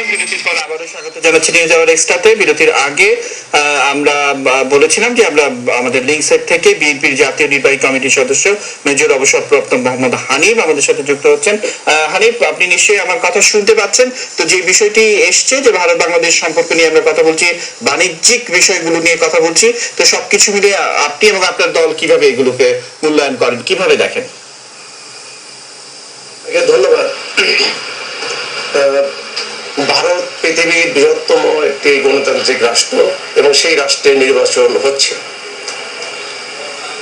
দর্শক, বিরতির পর আবারও স্বাগত জানাচ্ছি নিউজ আওয়ার এক্সট্রাতে। বিরতির আগে আমরা বলেছিলাম যে আমরা আমাদের লিঙ্ক সাইট থেকে বিএনপির জাতীয় নির্বাহী কমিটির সদস্য মেজর অবসরপ্রাপ্ত মোহাম্মদ হানিফ আমাদের সাথে যুক্ত হচ্ছেন। হানিফ, আপনি নিশ্চয়ই আমার কথা শুনতে পাচ্ছেন। তো যে বিষয়টি এসছে যে ভারত বাংলাদেশ সম্পর্ক নিয়ে আমরা কথা বলছি, বাণিজ্যিক বিষয়গুলো নিয়ে কথা বলছি, তো সবকিছু মিলে আপনি এবং আপনার দল কিভাবে এগুলোকে মূল্যায়ন করেন, কিভাবে দেখেন? ধন্যবাদ। ভারত পৃথিবীর বৃহত্তম একটি গণতান্ত্রিক রাষ্ট্র এবং সেই রাষ্ট্রের নির্বাচন হচ্ছে।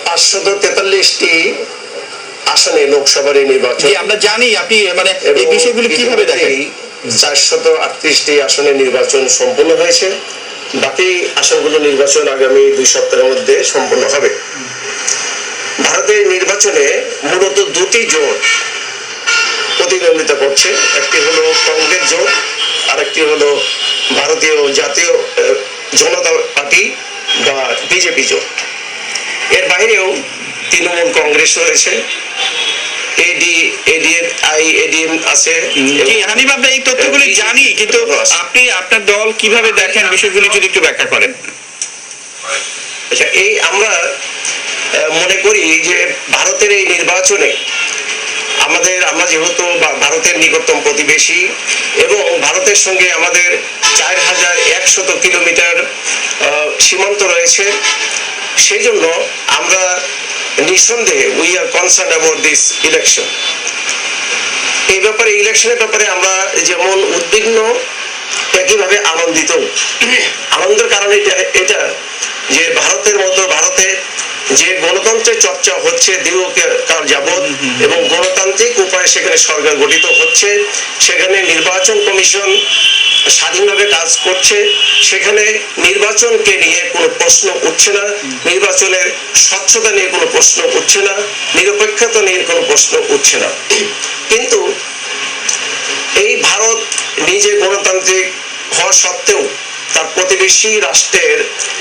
543টি আসনে লোকসভার নির্বাচন আমরা জানি। আপনি মানে এই বিষয়গুলো কিভাবে দেখেন? 438টি আসনে নির্বাচন সম্পন্ন হয়েছে। বাকি আসনগুলো নির্বাচন আগামী 2 সপ্তাহের মধ্যে সম্পন্ন হবে। ভারতের নির্বাচনে মূলত দুটি জোট প্রতিদ্বন্দ্বিতা করছে। একটি হলো কংগ্রেস জোট, আর একটি হলো ভারতীয় জাতীয় জনতা পার্টি বা বিজেপি জোট। এর বাইরেও তৃণমূল কংগ্রেস রয়েছে, এডিএম আছে। হানিফ, আমরা এই তথ্যগুলি জানি, কিন্তু আপনি আপনার দল কিভাবে দেখেন বিষয়গুলি যদি একটু ব্যাখ্যা করেন। আচ্ছা, এই আমরা মনে করি যে ভারতের এই নির্বাচনে আমরা যেহেতু ভারতের নিকটতম প্রতিবেশী এবং ভারতের সঙ্গে আমাদের 4100 কিলোমিটার সীমান্ত রয়েছে, সেই জন্য আমরা নিঃসন্দেহে we are concern about this election. এই ব্যাপারে, ইলেকশনের ব্যাপারে আমরা যেমন উদ্বিগ্ন, একইভাবে আনন্দিত। আনন্দের কারণ এটা যে ভারতের মতো ভারতে যে গণতন্ত্রের চর্চা হচ্ছে দীর্ঘকাল যাবৎ এবং গণতান্ত্রিক উপায়ে সেখানে সরকার গঠিত হচ্ছে, সেখানে নির্বাচন কমিশন স্বাধীনভাবে কাজ করছে, সেখানে নির্বাচনকে নিয়ে কোনো প্রশ্ন উঠছে না, নির্বাচনের স্বচ্ছতা নিয়ে কোনো প্রশ্ন উঠছে না, নিরপেক্ষতা নিয়ে কোনো প্রশ্ন উঠছে না। কিন্তু এই ভারত নিজে গণতান্ত্রিক হওয়া সত্ত্বেও তার প্রতিবেশী রাষ্ট্রের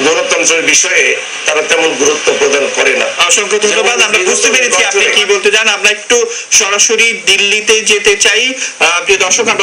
গণতন্ত্রের বিষয়ে তারা তেমন গুরুত্ব প্রদান করে না। অসংখ্য ধন্যবাদ। আমরা বুঝতে পেরেছি আপনি কি বলতে চান। আমরা একটু সরাসরি দিল্লিতে যেতে চাই। প্রিয় দর্শক, আমরা